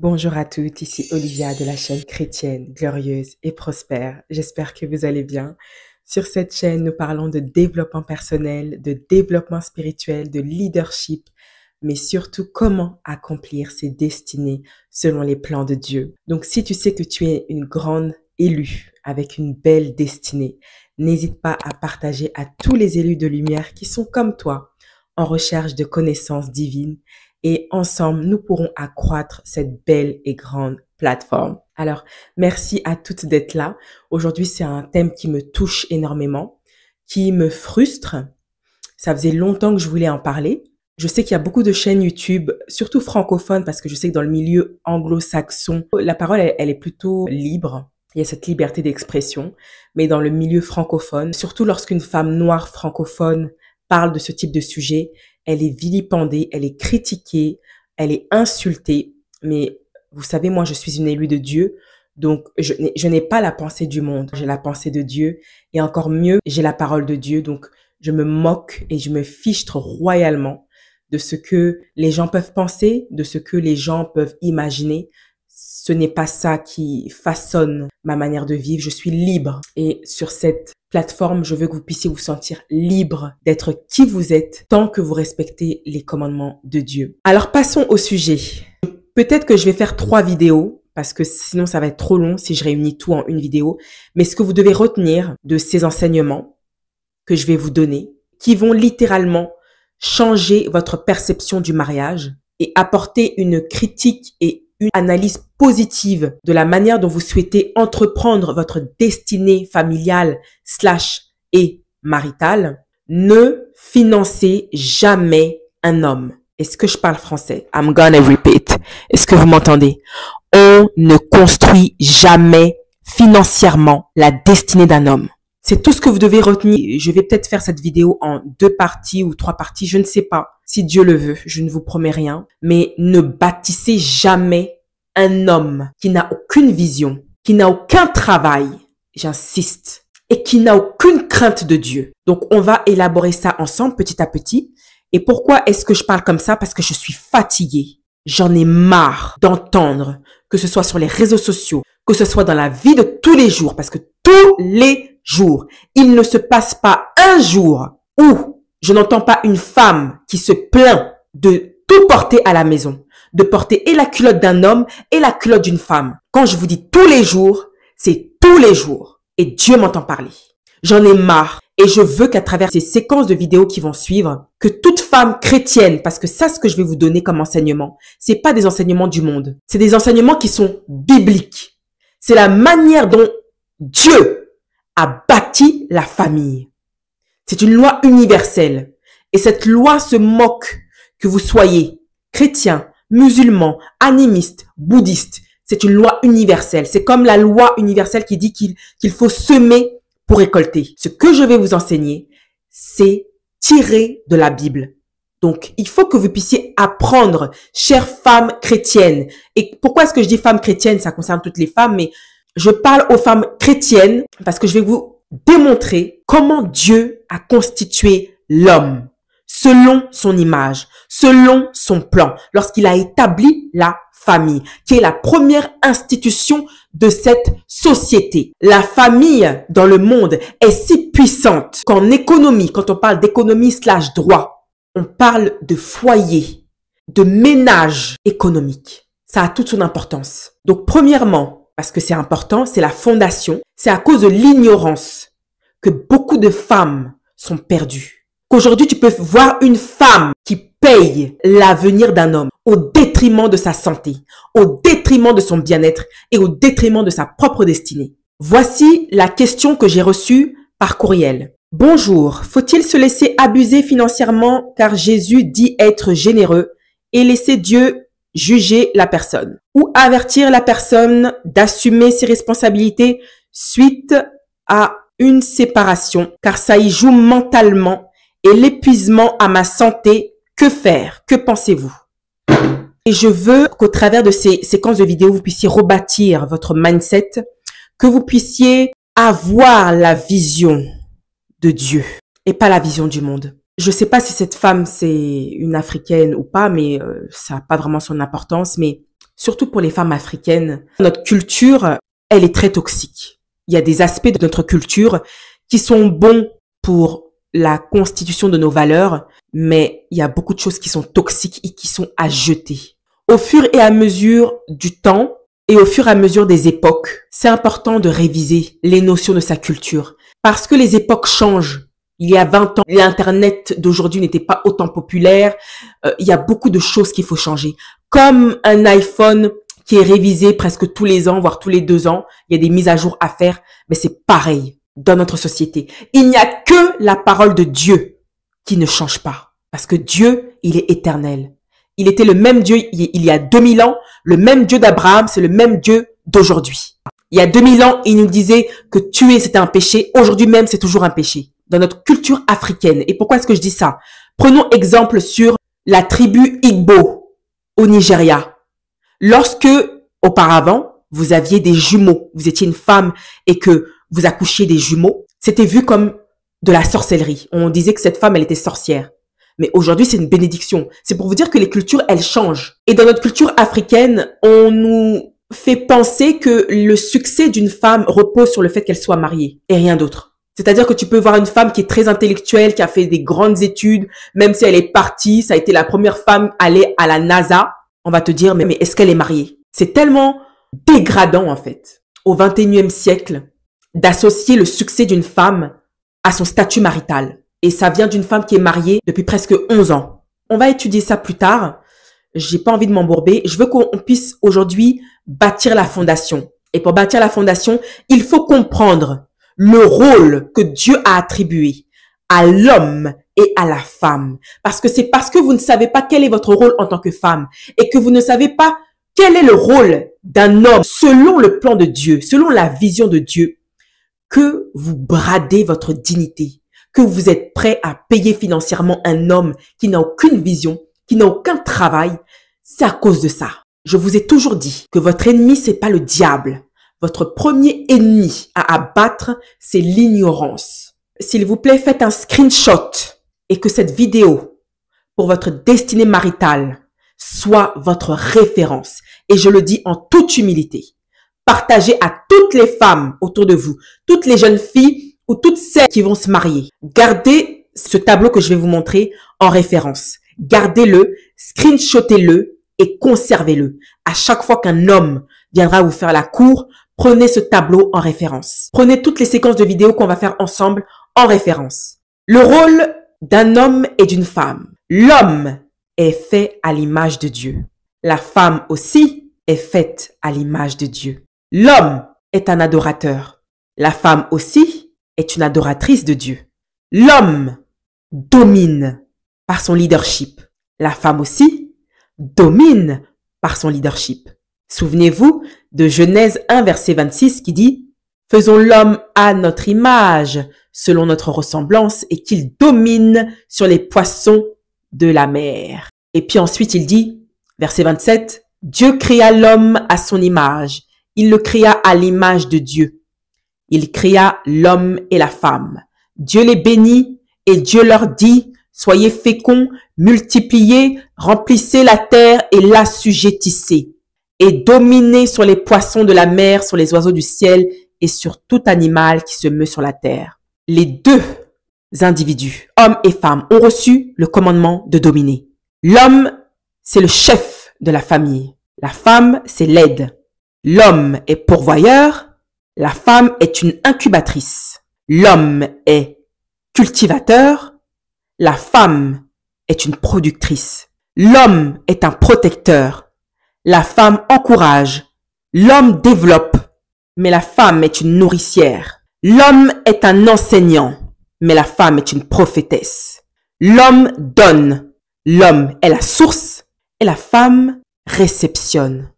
Bonjour à toutes, ici Olivia de la chaîne chrétienne, glorieuse et prospère. J'espère que vous allez bien. Sur cette chaîne, nous parlons de développement personnel, de développement spirituel, de leadership, mais surtout comment accomplir ses destinées selon les plans de Dieu. Donc si tu sais que tu es une grande élue avec une belle destinée, n'hésite pas à partager à tous les élus de lumière qui sont comme toi, en recherche de connaissances divines. Et ensemble, nous pourrons accroître cette belle et grande plateforme. Alors, merci à toutes d'être là. Aujourd'hui, c'est un thème qui me touche énormément, qui me frustre. Ça faisait longtemps que je voulais en parler. Je sais qu'il y a beaucoup de chaînes YouTube, surtout francophones, parce que je sais que dans le milieu anglo-saxon, la parole, elle est plutôt libre. Il y a cette liberté d'expression. Mais dans le milieu francophone, surtout lorsqu'une femme noire francophone parle de ce type de sujet, elle est vilipendée, elle est critiquée, elle est insultée. Mais vous savez, moi, je suis une élue de Dieu, donc je n'ai pas la pensée du monde. J'ai la pensée de Dieu et encore mieux, j'ai la parole de Dieu. Donc, je me moque et je me fichtre royalement de ce que les gens peuvent penser, de ce que les gens peuvent imaginer. Ce n'est pas ça qui façonne ma manière de vivre. Je suis libre. Et sur cette plateforme, je veux que vous puissiez vous sentir libre d'être qui vous êtes tant que vous respectez les commandements de Dieu. Alors, passons au sujet. Peut-être que je vais faire 3 vidéos parce que sinon ça va être trop long si je réunis tout en une vidéo. Mais ce que vous devez retenir de ces enseignements que je vais vous donner, qui vont littéralement changer votre perception du mariage et apporter une critique et une analyse positive de la manière dont vous souhaitez entreprendre votre destinée familiale / et maritale. Ne financez jamais un homme. Est-ce que je parle français? I'm gonna repeat. Est-ce que vous m'entendez? On ne construit jamais financièrement la destinée d'un homme. C'est tout ce que vous devez retenir. Je vais peut-être faire cette vidéo en 2 parties ou 3 parties, je ne sais pas. Si Dieu le veut, je ne vous promets rien. Mais ne bâtissez jamais un homme qui n'a aucune vision, qui n'a aucun travail, j'insiste, et qui n'a aucune crainte de Dieu. Donc, on va élaborer ça ensemble petit à petit. Et pourquoi est-ce que je parle comme ça? Parce que je suis fatiguée. J'en ai marre d'entendre, que ce soit sur les réseaux sociaux, que ce soit dans la vie de tous les jours, parce que tous les jours, il ne se passe pas un jour où je n'entends pas une femme qui se plaint de tout porter à la maison, de porter et la culotte d'un homme et la culotte d'une femme. Quand je vous dis tous les jours, c'est tous les jours. Et Dieu m'entend parler. J'en ai marre. Et je veux qu'à travers ces séquences de vidéos qui vont suivre, que toute femme chrétienne, parce que ça, ce que je vais vous donner comme enseignement, c'est pas des enseignements du monde. C'est des enseignements qui sont bibliques. C'est la manière dont Dieu a bâti la famille. C'est une loi universelle. Et cette loi se moque que vous soyez chrétien, musulman, animiste, bouddhiste. C'est une loi universelle. C'est comme la loi universelle qui dit qu'il faut semer pour récolter. Ce que je vais vous enseigner, c'est tiré de la Bible. Donc, il faut que vous puissiez apprendre, chères femmes chrétiennes. Et pourquoi est-ce que je dis femmes chrétiennes? Ça concerne toutes les femmes, mais je parle aux femmes chrétiennes parce que je vais vous démontrer comment Dieu a constitué l'homme selon son image, selon son plan, lorsqu'il a établi la famille, qui est la première institution de cette société. La famille dans le monde est si puissante qu'en économie, quand on parle d'économie / droit, on parle de foyer, de ménage économique. Ça a toute son importance. Donc premièrement, parce que c'est important, c'est la fondation, c'est à cause de l'ignorance que beaucoup de femmes sont perdues. Qu'aujourd'hui, tu peux voir une femme qui paye l'avenir d'un homme au détriment de sa santé, au détriment de son bien-être et au détriment de sa propre destinée. Voici la question que j'ai reçue par courriel. Bonjour, faut-il se laisser abuser financièrement car Jésus dit être généreux et laisser Dieu juger la personne? Ou avertir la personne d'assumer ses responsabilités suite à une séparation car ça y joue mentalement et l'épuisement à ma santé? Que faire? Que pensez-vous? Et je veux qu'au travers de ces séquences de vidéos, vous puissiez rebâtir votre mindset, que vous puissiez avoir la vision de Dieu et pas la vision du monde. Je sais pas si cette femme c'est une Africaine ou pas, mais ça n'a pas vraiment son importance. Mais surtout pour les femmes africaines. Notre culture, elle est très toxique. Il y a des aspects de notre culture qui sont bons pour la constitution de nos valeurs, mais il y a beaucoup de choses qui sont toxiques et qui sont à jeter. Au fur et à mesure du temps et au fur et à mesure des époques, c'est important de réviser les notions de sa culture parce que les époques changent. Il y a 20 ans, l'Internet d'aujourd'hui n'était pas autant populaire. Il y a beaucoup de choses qu'il faut changer. Comme un iPhone qui est révisé presque tous les ans, voire tous les 2 ans, il y a des mises à jour à faire, mais c'est pareil dans notre société. Il n'y a que la parole de Dieu qui ne change pas parce que Dieu, il est éternel. Il était le même Dieu il y a 2000 ans, le même Dieu d'Abraham, c'est le même Dieu d'aujourd'hui. Il y a 2000 ans, il nous disait que tuer, c'était un péché. Aujourd'hui même, c'est toujours un péché. Dans notre culture africaine. Et pourquoi est-ce que je dis ça? Prenons exemple sur la tribu Igbo au Nigeria. Lorsque, auparavant, vous aviez des jumeaux, vous étiez une femme et que vous accouchiez des jumeaux, c'était vu comme de la sorcellerie. On disait que cette femme, elle était sorcière. Mais aujourd'hui, c'est une bénédiction. C'est pour vous dire que les cultures, elles changent. Et dans notre culture africaine, on nous fait penser que le succès d'une femme repose sur le fait qu'elle soit mariée et rien d'autre. C'est-à-dire que tu peux voir une femme qui est très intellectuelle, qui a fait des grandes études, même si elle est partie, ça a été la première femme à aller à la NASA. On va te dire, mais est-ce qu'elle est mariée? C'est tellement dégradant, en fait, au 21e siècle, d'associer le succès d'une femme à son statut marital. Et ça vient d'une femme qui est mariée depuis presque 11 ans. On va étudier ça plus tard. J'ai pas envie de m'embourber. Je veux qu'on puisse aujourd'hui bâtir la fondation. Et pour bâtir la fondation, il faut comprendre le rôle que Dieu a attribué à l'homme et à la femme. Parce que c'est parce que vous ne savez pas quel est votre rôle en tant que femme et que vous ne savez pas quel est le rôle d'un homme selon le plan de Dieu, selon la vision de Dieu, que vous bradez votre dignité, que vous êtes prêt à payer financièrement un homme qui n'a aucune vision, qui n'a aucun travail. C'est à cause de ça. Je vous ai toujours dit que votre ennemi, c'est pas le diable. Votre premier ennemi à abattre, c'est l'ignorance. S'il vous plaît, faites un screenshot et que cette vidéo, pour votre destinée maritale, soit votre référence. Et je le dis en toute humilité. Partagez à toutes les femmes autour de vous, toutes les jeunes filles ou toutes celles qui vont se marier. Gardez ce tableau que je vais vous montrer en référence. Gardez-le, screenshotez-le et conservez-le. À chaque fois qu'un homme viendra vous faire la cour, prenez ce tableau en référence. Prenez toutes les séquences de vidéos qu'on va faire ensemble en référence. Le rôle d'un homme et d'une femme. L'homme est fait à l'image de Dieu. La femme aussi est faite à l'image de Dieu. L'homme est un adorateur. La femme aussi est une adoratrice de Dieu. L'homme domine par son leadership. La femme aussi domine par son leadership. Souvenez-vous de Genèse 1, verset 26 qui dit « Faisons l'homme à notre image, selon notre ressemblance, et qu'il domine sur les poissons de la mer. » Et puis ensuite il dit, verset 27, « Dieu créa l'homme à son image. Il le créa à l'image de Dieu. Il créa l'homme et la femme. Dieu les bénit et Dieu leur dit, soyez féconds, multipliez, remplissez la terre et l'assujettissez. Et dominez sur les poissons de la mer, sur les oiseaux du ciel et sur tout animal qui se meut sur la terre. » Les deux individus, hommes et femmes, ont reçu le commandement de dominer. L'homme, c'est le chef de la famille. La femme, c'est l'aide. L'homme est pourvoyeur, la femme est une incubatrice. L'homme est cultivateur, la femme est une productrice. L'homme est un protecteur, la femme encourage. L'homme développe, mais la femme est une nourricière. L'homme est un enseignant, mais la femme est une prophétesse. L'homme donne, l'homme est la source et la femme réceptionne.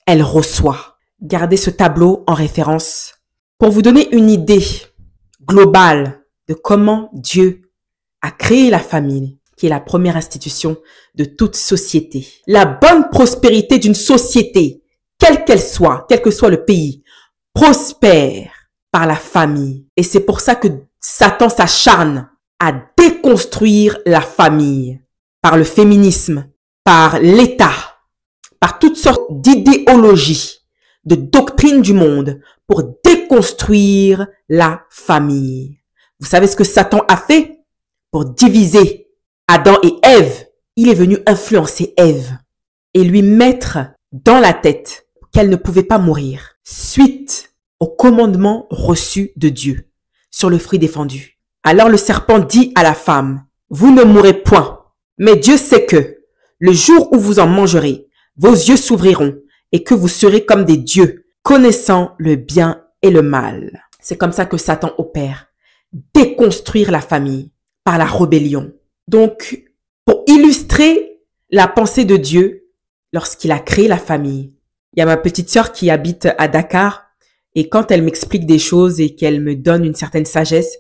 Elle reçoit. Gardez ce tableau en référence pour vous donner une idée globale de comment Dieu a créé la famille, qui est la première institution de toute société. La bonne prospérité d'une société, quelle qu'elle soit, quel que soit le pays, prospère par la famille. Et c'est pour ça que Satan s'acharne à déconstruire la famille par le féminisme, par l'État, par toutes sortes d'idéologies, de doctrines du monde pour déconstruire la famille. Vous savez ce que Satan a fait pour diviser Adam et Ève? Il est venu influencer Ève et lui mettre dans la tête qu'elle ne pouvait pas mourir suite au commandement reçu de Dieu sur le fruit défendu. Alors le serpent dit à la femme, « Vous ne mourrez point, mais Dieu sait que le jour où vous en mangerez, vos yeux s'ouvriront et que vous serez comme des dieux, connaissant le bien et le mal. » C'est comme ça que Satan opère. Déconstruire la famille par la rébellion. Donc, pour illustrer la pensée de Dieu lorsqu'il a créé la famille, il y a ma petite sœur qui habite à Dakar et quand elle m'explique des choses et qu'elle me donne une certaine sagesse,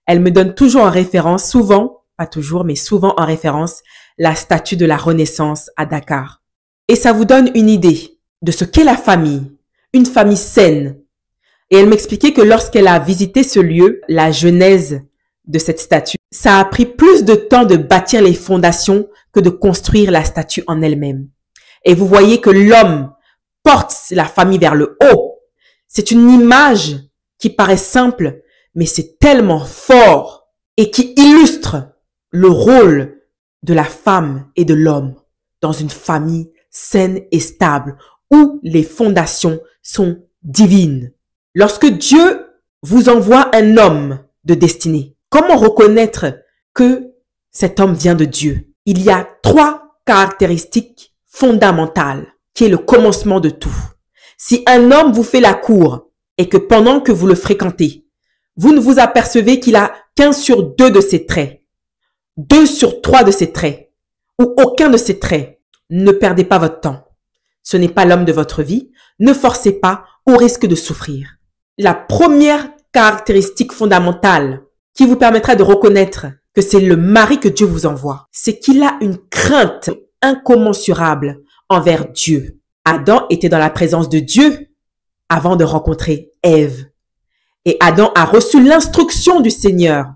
elle me donne toujours en référence, souvent, pas toujours, mais souvent en référence, la statue de la Renaissance à Dakar. Et ça vous donne une idée de ce qu'est la famille, une famille saine. Et elle m'expliquait que lorsqu'elle a visité ce lieu, la genèse de cette statue, ça a pris plus de temps de bâtir les fondations que de construire la statue en elle-même. Et vous voyez que l'homme porte la famille vers le haut. C'est une image qui paraît simple, mais c'est tellement fort et qui illustre le rôle de la femme et de l'homme dans une famille saine et stable où les fondations sont divines. Lorsque Dieu vous envoie un homme de destinée, comment reconnaître que cet homme vient de Dieu? Il y a 3 caractéristiques fondamentales qui est le commencement de tout. Si un homme vous fait la cour et que pendant que vous le fréquentez, vous ne vous apercevez qu'il a qu'un sur 2 de ses traits, 2 sur 3 de ses traits, ou aucun de ses traits, ne perdez pas votre temps. Ce n'est pas l'homme de votre vie, ne forcez pas au risque de souffrir. La première caractéristique fondamentale qui vous permettra de reconnaître que c'est le mari que Dieu vous envoie, c'est qu'il a une crainte incommensurable envers Dieu. Adam était dans la présence de Dieu avant de rencontrer Ève. Et Adam a reçu l'instruction du Seigneur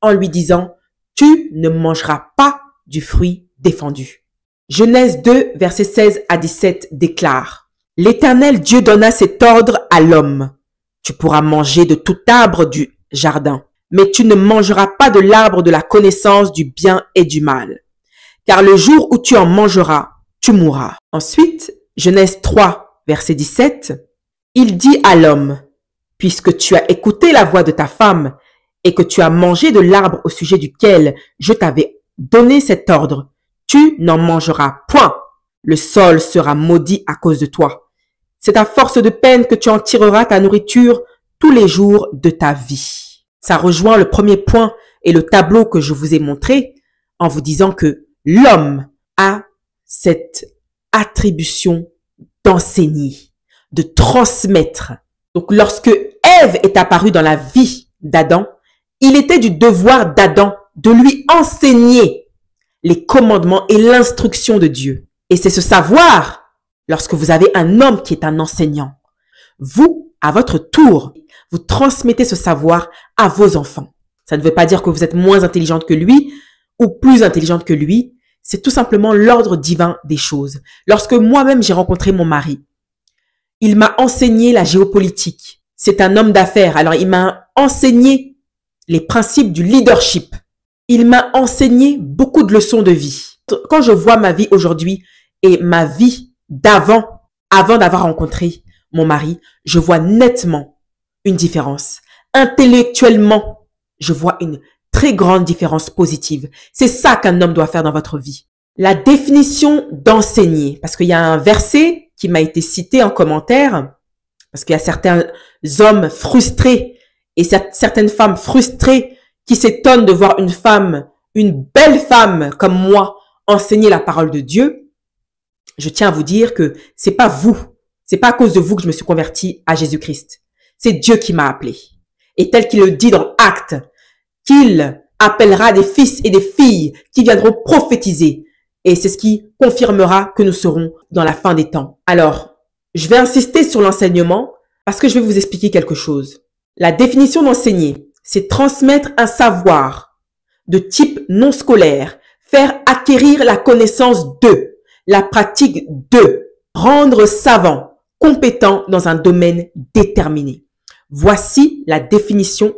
en lui disant « Tu ne mangeras pas du fruit défendu ». Genèse 2, versets 16 à 17 déclare « L'Éternel Dieu donna cet ordre à l'homme. Tu pourras manger de tout arbre du jardin, mais tu ne mangeras pas de l'arbre de la connaissance du bien et du mal. Car le jour où tu en mangeras, tu mourras. » Ensuite, Genèse 3, verset 17, il dit à l'homme, « Puisque tu as écouté la voix de ta femme et que tu as mangé de l'arbre au sujet duquel je t'avais donné cet ordre, tu n'en mangeras point. Le sol sera maudit à cause de toi. C'est à force de peine que tu en tireras ta nourriture tous les jours de ta vie. » Ça rejoint le premier point et le tableau que je vous ai montré en vous disant que l'homme a cette attribution d'enseigner, de transmettre. Donc, lorsque Ève est apparue dans la vie d'Adam, il était du devoir d'Adam de lui enseigner les commandements et l'instruction de Dieu. Et c'est ce savoir, lorsque vous avez un homme qui est un enseignant, vous, à votre tour, vous transmettez ce savoir à vos enfants. Ça ne veut pas dire que vous êtes moins intelligente que lui ou plus intelligente que lui. C'est tout simplement l'ordre divin des choses. Lorsque moi-même j'ai rencontré mon mari, il m'a enseigné la géopolitique. C'est un homme d'affaires. Alors, il m'a enseigné les principes du leadership. Il m'a enseigné beaucoup de leçons de vie. Quand je vois ma vie aujourd'hui et ma vie d'avant, avant d'avoir rencontré mon mari, je vois nettement une différence. Intellectuellement, je vois une très grande différence positive. C'est ça qu'un homme doit faire dans votre vie. La définition d'enseigner, parce qu'il y a un verset qui m'a été cité en commentaire, parce qu'il y a certains hommes frustrés et certaines femmes frustrées qui s'étonnent de voir une femme, une belle femme comme moi, enseigner la parole de Dieu. Je tiens à vous dire que c'est pas vous, c'est pas à cause de vous que je me suis convertie à Jésus-Christ. C'est Dieu qui m'a appelé. Et tel qu'il le dit dans Actes, qu'il appellera des fils et des filles qui viendront prophétiser. Et c'est ce qui confirmera que nous serons dans la fin des temps. Alors, je vais insister sur l'enseignement parce que je vais vous expliquer quelque chose. La définition d'enseigner, c'est transmettre un savoir de type non scolaire, faire acquérir la connaissance de, la pratique de, Rendre savant, compétent dans un domaine déterminé. Voici la définition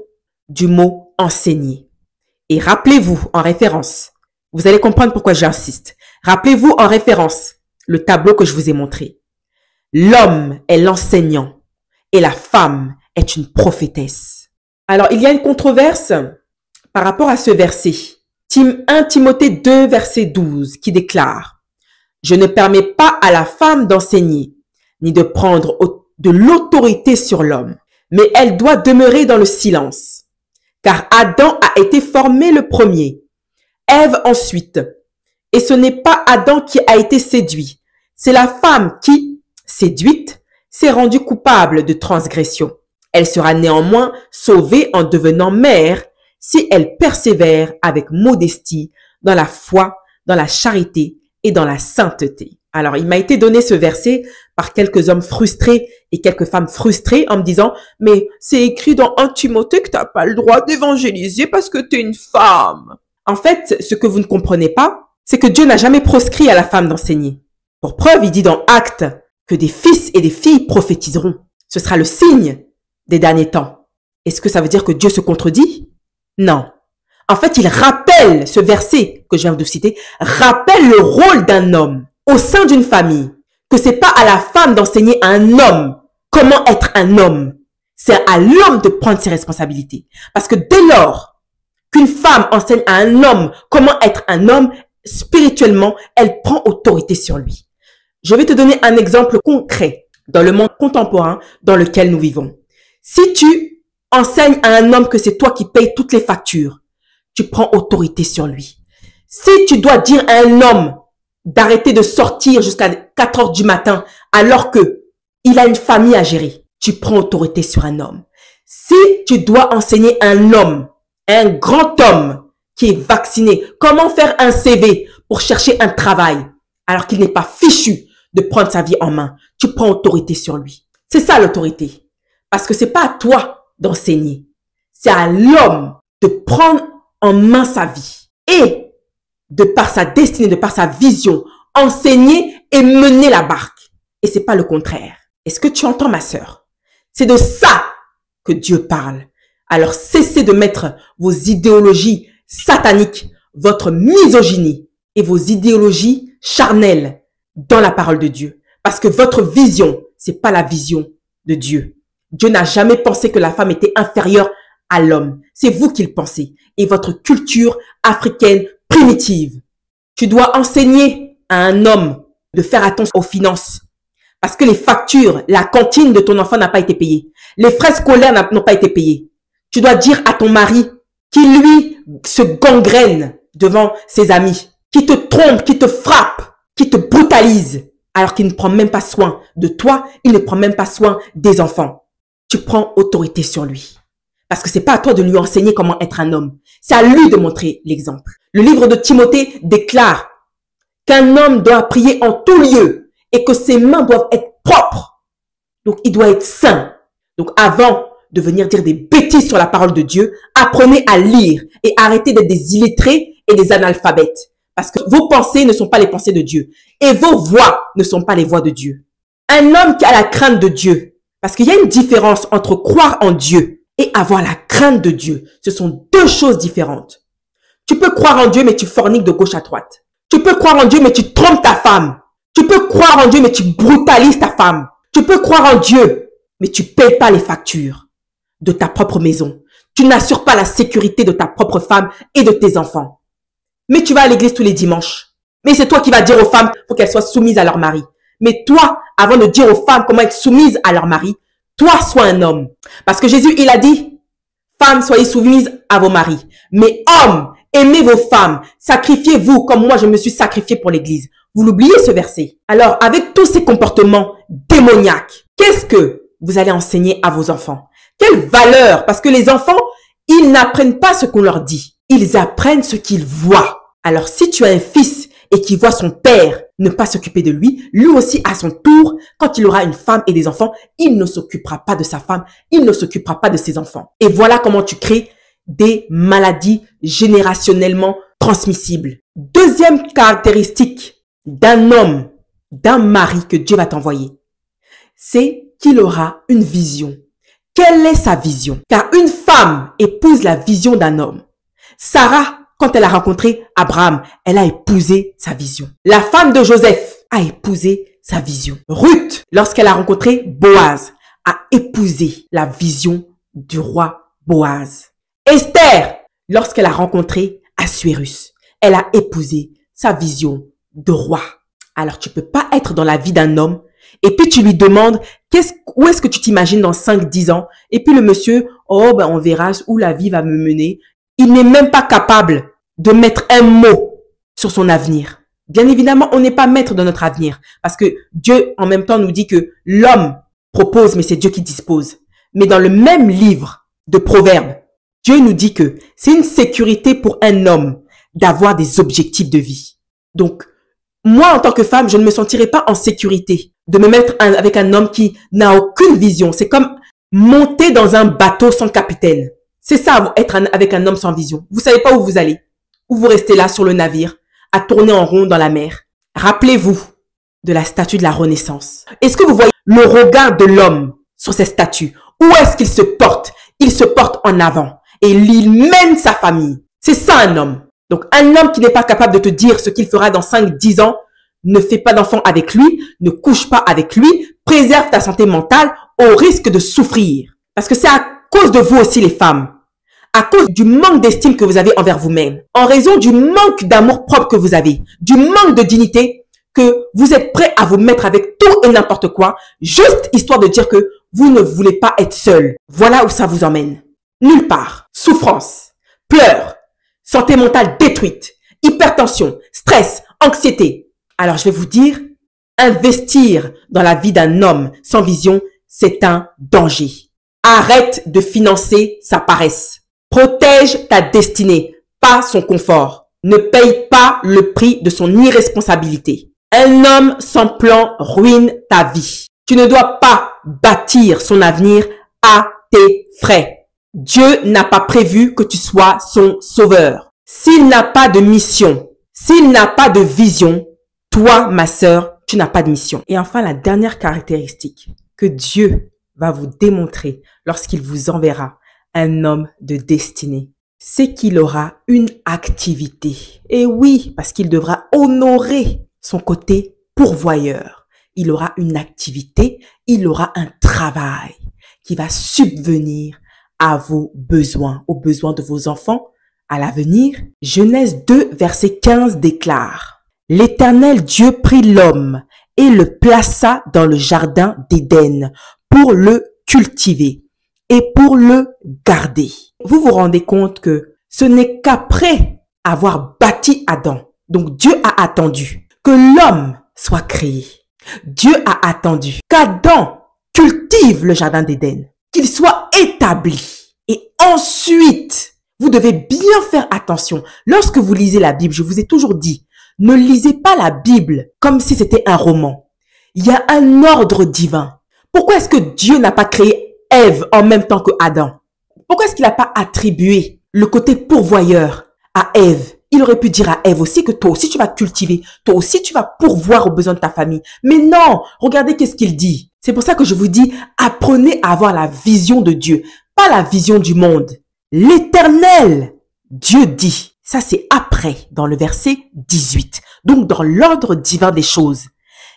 du mot enseigner. Et rappelez-vous en référence, vous allez comprendre pourquoi j'insiste. Rappelez-vous en référence le tableau que je vous ai montré. L'homme est l'enseignant et la femme est une prophétesse. Alors, il y a une controverse par rapport à ce verset. 1 Timothée 2, verset 12, qui déclare « Je ne permets pas à la femme d'enseigner, ni de prendre de l'autorité sur l'homme, mais elle doit demeurer dans le silence. Car Adam a été formé le premier, Ève ensuite. Et ce n'est pas Adam qui a été séduit, c'est la femme qui, séduite, s'est rendue coupable de transgression. Elle sera néanmoins sauvée en devenant mère si elle persévère avec modestie dans la foi, dans la charité et dans la sainteté. » Alors, il m'a été donné ce verset par quelques hommes frustrés et quelques femmes frustrées en me disant « Mais c'est écrit dans 1 Timothée que tu n'as pas le droit d'évangéliser parce que tu es une femme. » En fait, ce que vous ne comprenez pas, c'est que Dieu n'a jamais proscrit à la femme d'enseigner. Pour preuve, il dit dans Actes que des fils et des filles prophétiseront. Ce sera le signe des derniers temps. Est-ce que ça veut dire que Dieu se contredit? Non. En fait, il rappelle, ce verset que je viens de citer, rappelle le rôle d'un homme au sein d'une famille, que c'est pas à la femme d'enseigner à un homme comment être un homme. C'est à l'homme de prendre ses responsabilités. Parce que dès lors qu'une femme enseigne à un homme comment être un homme, spirituellement, elle prend autorité sur lui. Je vais te donner un exemple concret dans le monde contemporain dans lequel nous vivons. Si tu enseignes à un homme que c'est toi qui payes toutes les factures, tu prends autorité sur lui. Si tu dois dire à un homme d'arrêter de sortir jusqu'à 4 heures du matin alors que il a une famille à gérer, tu prends autorité sur un homme. Si tu dois enseigner à un homme, un grand homme qui est vacciné, comment faire un CV pour chercher un travail alors qu'il n'est pas fichu de prendre sa vie en main, tu prends autorité sur lui. C'est ça l'autorité. Parce que c'est pas à toi d'enseigner. C'est à l'homme de prendre en main sa vie. Et de par sa destinée, de par sa vision, enseigner et mener la barque. Et c'est pas le contraire. Est-ce que tu entends, ma sœur? C'est de ça que Dieu parle. Alors cessez de mettre vos idéologies sataniques, votre misogynie et vos idéologies charnelles dans la parole de Dieu. Parce que votre vision, c'est pas la vision de Dieu. Dieu n'a jamais pensé que la femme était inférieure à l'homme. C'est vous qui le pensez. Et votre culture africaine primitive. Tu dois enseigner à un homme de faire attention aux finances. Parce que les factures, la cantine de ton enfant n'a pas été payée. Les frais scolaires n'ont pas été payés. Tu dois dire à ton mari qui, lui, se gangrène devant ses amis, qui te trompe, qui te frappe, qui te brutalise, alors qu'il ne prend même pas soin de toi, il ne prend même pas soin des enfants. Tu prends autorité sur lui. Parce que c'est pas à toi de lui enseigner comment être un homme. C'est à lui de montrer l'exemple. Le livre de Timothée déclare qu'un homme doit prier en tout lieu et que ses mains doivent être propres. Donc, il doit être saint. Donc, avant de venir dire des bêtises sur la parole de Dieu, apprenez à lire et arrêtez d'être des illettrés et des analphabètes. Parce que vos pensées ne sont pas les pensées de Dieu. Et vos voix ne sont pas les voix de Dieu. Un homme qui a la crainte de Dieu. Parce qu'il y a une différence entre croire en Dieu et avoir la crainte de Dieu. Ce sont deux choses différentes. Tu peux croire en Dieu, mais tu forniques de gauche à droite. Tu peux croire en Dieu, mais tu trompes ta femme. Tu peux croire en Dieu, mais tu brutalises ta femme. Tu peux croire en Dieu, mais tu ne payes pas les factures de ta propre maison. Tu n'assures pas la sécurité de ta propre femme et de tes enfants. Mais tu vas à l'église tous les dimanches. Mais c'est toi qui vas dire aux femmes pour qu'elles soient soumises à leur mari. Mais toi, avant de dire aux femmes comment être soumises à leur mari, toi, sois un homme. Parce que Jésus, il a dit, femmes, soyez soumises à vos maris. Mais hommes, aimez vos femmes. Sacrifiez-vous comme moi, je me suis sacrifié pour l'église. Vous l'oubliez ce verset. Alors, avec tous ces comportements démoniaques, qu'est-ce que vous allez enseigner à vos enfants? Quelle valeur? Parce que les enfants, ils n'apprennent pas ce qu'on leur dit. Ils apprennent ce qu'ils voient. Alors, si tu as un fils et qui voit son père ne pas s'occuper de lui, lui aussi à son tour, quand il aura une femme et des enfants, il ne s'occupera pas de sa femme, il ne s'occupera pas de ses enfants. Et voilà comment tu crées des maladies générationnellement transmissibles. Deuxième caractéristique d'un homme d'un mari que Dieu va t'envoyer, c'est qu'il aura une vision. Quelle est sa vision? Car une femme épouse la vision d'un homme. Sarah, quand elle a rencontré Abraham, elle a épousé sa vision. La femme de Joseph a épousé sa vision. Ruth, lorsqu'elle a rencontré Boaz, a épousé la vision du roi Boaz. Esther, lorsqu'elle a rencontré Assuérus, elle a épousé sa vision de roi. Alors tu peux pas être dans la vie d'un homme et puis tu lui demandes où est-ce que tu t'imagines dans 5-10 ans, et puis le monsieur, oh ben on verra où la vie va me mener. Il n'est même pas capable de mettre un mot sur son avenir. Bien évidemment, on n'est pas maître de notre avenir parce que Dieu en même temps nous dit que l'homme propose mais c'est Dieu qui dispose. Mais dans le même livre de Proverbes, Dieu nous dit que c'est une sécurité pour un homme d'avoir des objectifs de vie. Donc, moi, en tant que femme, je ne me sentirai pas en sécurité de me mettre avec un homme qui n'a aucune vision. C'est comme monter dans un bateau sans capitaine. C'est ça, être avec un homme sans vision. Vous savez pas où vous allez. Ou vous restez là sur le navire, à tourner en rond dans la mer. Rappelez-vous de la statue de la Renaissance. Est-ce que vous voyez le regard de l'homme sur cette statue? Où est-ce qu'il se porte? Il se porte en avant. Et il mène sa famille. C'est ça un homme. Donc un homme qui n'est pas capable de te dire ce qu'il fera dans 5-10 ans, ne fais pas d'enfant avec lui, ne couche pas avec lui, préserve ta santé mentale au risque de souffrir. Parce que c'est à cause de vous aussi les femmes, à cause du manque d'estime que vous avez envers vous-même, en raison du manque d'amour propre que vous avez, du manque de dignité, que vous êtes prêt à vous mettre avec tout et n'importe quoi, juste histoire de dire que vous ne voulez pas être seul. Voilà où ça vous emmène. Nulle part. Souffrance, pleurs, santé mentale détruite, hypertension, stress, anxiété. Alors je vais vous dire, investir dans la vie d'un homme sans vision, c'est un danger. Arrête de financer sa paresse. Protège ta destinée, pas son confort. Ne paye pas le prix de son irresponsabilité. Un homme sans plan ruine ta vie. Tu ne dois pas bâtir son avenir à tes frais. Dieu n'a pas prévu que tu sois son sauveur. S'il n'a pas de mission, s'il n'a pas de vision, toi, ma sœur, tu n'as pas de mission. Et enfin, la dernière caractéristique que Dieu va vous démontrer lorsqu'il vous enverra un homme de destinée, c'est qu'il aura une activité. Et oui, parce qu'il devra honorer son côté pourvoyeur. Il aura une activité, il aura un travail qui va subvenir à vos besoins, aux besoins de vos enfants à l'avenir. Genèse 2, verset 15 déclare: L'Éternel Dieu prit l'homme et le plaça dans le jardin d'Éden pour le cultiver et pour le garder. Vous vous rendez compte que ce n'est qu'après avoir bâti Adam, donc Dieu a attendu que l'homme soit créé. Dieu a attendu qu'Adam cultive le jardin d'Éden, qu'il soit établi. Et ensuite, vous devez bien faire attention. Lorsque vous lisez la Bible, je vous ai toujours dit, ne lisez pas la Bible comme si c'était un roman. Il y a un ordre divin. Pourquoi est-ce que Dieu n'a pas créé Ève en même temps que Adam? Pourquoi est-ce qu'il n'a pas attribué le côté pourvoyeur à Ève? Il aurait pu dire à Ève aussi que toi aussi tu vas cultiver, toi aussi tu vas pourvoir aux besoins de ta famille. Mais non, regardez qu'est-ce qu'il dit. C'est pour ça que je vous dis, apprenez à avoir la vision de Dieu, pas la vision du monde. L'Éternel, Dieu dit, ça c'est après, dans le verset 18, donc dans l'ordre divin des choses.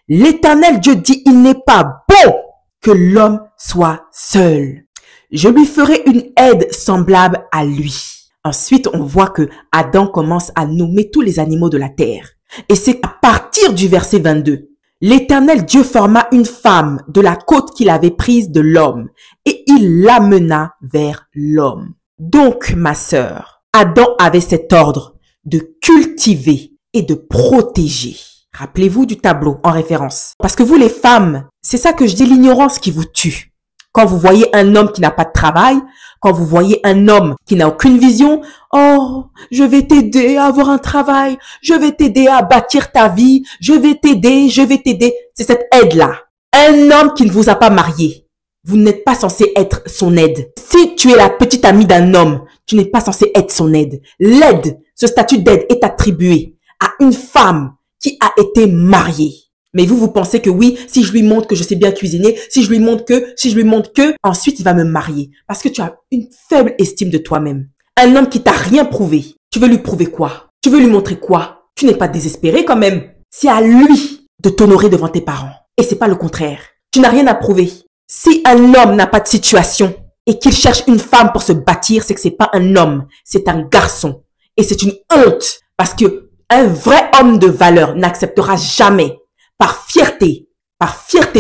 L'Éternel Dieu dit, il n'est pas bon que l'homme soit seul. Je lui ferai une aide semblable à lui. Ensuite, on voit que Adam commence à nommer tous les animaux de la terre. Et c'est à partir du verset 22. L'Éternel Dieu forma une femme de la côte qu'il avait prise de l'homme et il l'amena vers l'homme. Donc, ma sœur, Adam avait cet ordre de cultiver et de protéger. Rappelez-vous du tableau en référence. Parce que vous les femmes, c'est ça que je dis, l'ignorance qui vous tue. Quand vous voyez un homme qui n'a pas de travail, quand vous voyez un homme qui n'a aucune vision, oh, je vais t'aider à avoir un travail, je vais t'aider à bâtir ta vie, je vais t'aider. C'est cette aide-là. Un homme qui ne vous a pas marié, vous n'êtes pas censé être son aide. Si tu es la petite amie d'un homme, tu n'es pas censé être son aide. L'aide, ce statut d'aide est attribué à une femme qui a été mariée. Mais vous pensez que oui, si je lui montre que je sais bien cuisiner, si je lui montre que, ensuite il va me marier. Parce que tu as une faible estime de toi-même. Un homme qui t'a rien prouvé. Tu veux lui prouver quoi? Tu veux lui montrer quoi? Tu n'es pas désespéré quand même. C'est à lui de t'honorer devant tes parents. Et c'est pas le contraire. Tu n'as rien à prouver. Si un homme n'a pas de situation et qu'il cherche une femme pour se bâtir, c'est que c'est pas un homme, c'est un garçon. Et c'est une honte. Parce que un vrai homme de valeur n'acceptera jamais, par fierté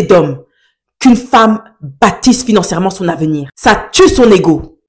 d'homme, qu'une femme bâtisse financièrement son avenir. Ça tue son ego.